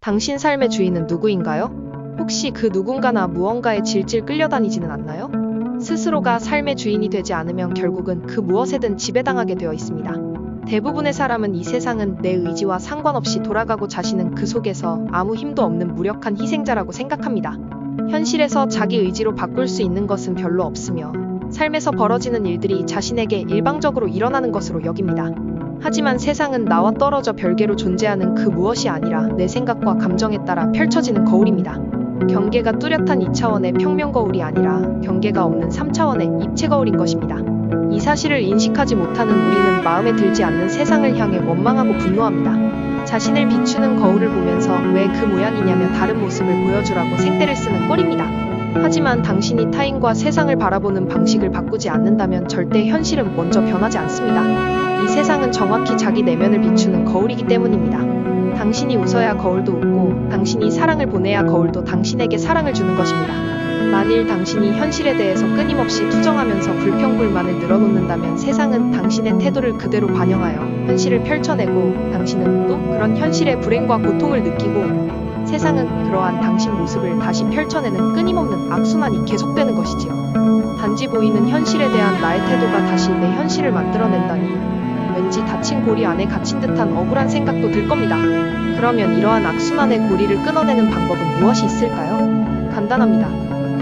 당신 삶의 주인은 누구인가요? 혹시 그 누군가나 무언가에 질질 끌려다니지는 않나요? 스스로가 삶의 주인이 되지 않으면 결국은 그 무엇에든 지배당하게 되어 있습니다. 대부분의 사람은 이 세상은 내 의지와 상관없이 돌아가고 자신은 그 속에서 아무 힘도 없는 무력한 희생자라고 생각합니다. 현실에서 자기 의지로 바꿀 수 있는 것은 별로 없으며 삶에서 벌어지는 일들이 자신에게 일방적으로 일어나는 것으로 여깁니다. 하지만 세상은 나와 떨어져 별개로 존재하는 그 무엇이 아니라 내 생각과 감정에 따라 펼쳐지는 거울입니다. 경계가 뚜렷한 2차원의 평면 거울이 아니라 경계가 없는 3차원의 입체 거울인 것입니다. 이 사실을 인식하지 못하는 우리는 마음에 들지 않는 세상을 향해 원망하고 분노합니다. 자신을 비추는 거울을 보면서 왜 그 모양이냐며 다른 모습을 보여주라고 생떼를 쓰는 꼴입니다. 하지만 당신이 타인과 세상을 바라보는 방식을 바꾸지 않는다면 절대 현실은 먼저 변하지 않습니다. 이 세상은 정확히 자기 내면을 비추는 거울이기 때문입니다. 당신이 웃어야 거울도 웃고 당신이 사랑을 보내야 거울도 당신에게 사랑을 주는 것입니다. 만일 당신이 현실에 대해서 끊임없이 투정하면서 불평불만을 늘어놓는다면 세상은 당신의 태도를 그대로 반영하여 현실을 펼쳐내고 당신은 또 그런 현실의 불행과 고통을 느끼고 세상은 그러한 당신 모습을 다시 펼쳐내는 끊임없는 악순환이 계속되는 것이지요. 단지 보이는 현실에 대한 나의 태도가 다시 내 현실을 만들어낸다니 왠지 닫힌 고리 안에 갇힌 듯한 억울한 생각도 들 겁니다. 그러면 이러한 악순환의 고리를 끊어내는 방법은 무엇이 있을까요? 간단합니다.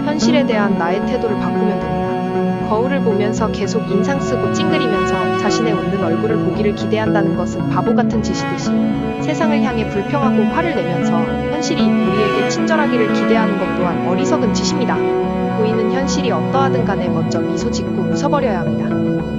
현실에 대한 나의 태도를 바꾸면 됩니다. 거울을 보면서 계속 인상 쓰고 찡그리면서 자신의 웃는 얼굴을 보기를 기대한다는 것은 바보 같은 짓이듯이 세상을 향해 불평하고 화를 내면서 현실이 우리에게 친절하기를 기대하는 것 또한 어리석은 짓입니다. 보이는 현실이 어떠하든 간에 먼저 미소 짓고 웃어버려야 합니다.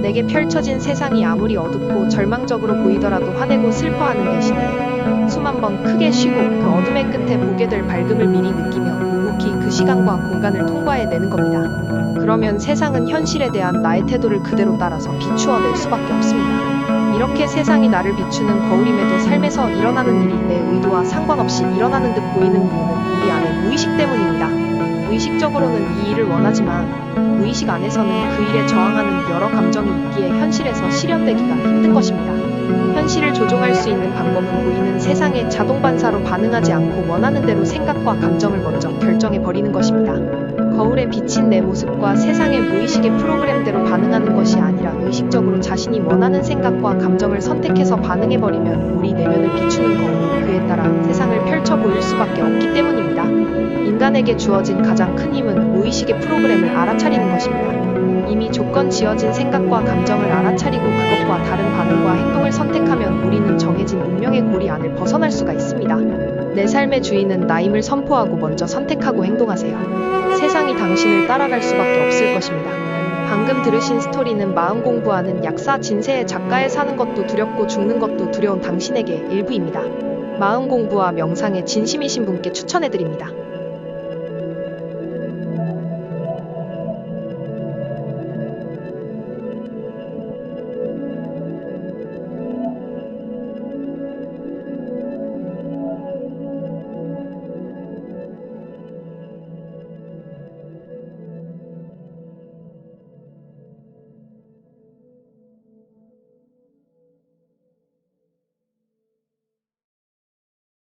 내게 펼쳐진 세상이 아무리 어둡고 절망적으로 보이더라도 화내고 슬퍼하는 대신에 수만 번 크게 쉬고 그 어둠의 끝에 보게 될 밝음을 미리 느끼며 묵묵히 그 시간과 공간을 통과해내는 겁니다. 그러면 세상은 현실에 대한 나의 태도를 그대로 따라서 비추어낼 수밖에 없습니다. 이렇게 세상이 나를 비추는 거울임에도 삶에서 일어나는 일이 내 의도와 상관없이 일어나는 듯 보이는 이유는 우리 안의 무의식 때문입니다. 의식적으로는 이 일을 원하지만 무의식 안에서는 그 일에 저항하는 여러 감정이 있기에 현실에서 실현되기가 힘든 것입니다. 현실을 조종할 수 있는 방법은 보이는 세상에 자동 반사로 반응하지 않고 원하는 대로 생각과 감정을 먼저 결정해버리는 것입니다. 거울에 비친 내 모습과 세상의 무의식의 프로그램대로 반응하는 것이 아니라 의식적으로 자신이 원하는 생각과 감정을 선택해서 반응해버리면 우리 내면을 비추는 거울은 그에 따라 세상을 펼쳐 보일 수밖에 없기 때문입니다. 인간에게 주어진 가장 큰 힘은 무의식의 프로그램을 알아차리는 것입니다. 이미 조건 지어진 생각과 감정을 알아차리고 그것과 다른 반응과 행동을 선택하면 우리는 정해진 운명의 고리 안을 벗어날 수가 있습니다. 내 삶의 주인은 나임을 선포하고 먼저 선택하고 행동하세요. 세상이 당신을 따라갈 수밖에 없을 것입니다. 방금 들으신 스토리는 마음 공부하는 약사 진세의 작가의 사는 것도 두렵고 죽는 것도 두려운 당신에게 일부입니다. 마음 공부와 명상에 진심이신 분께 추천해드립니다.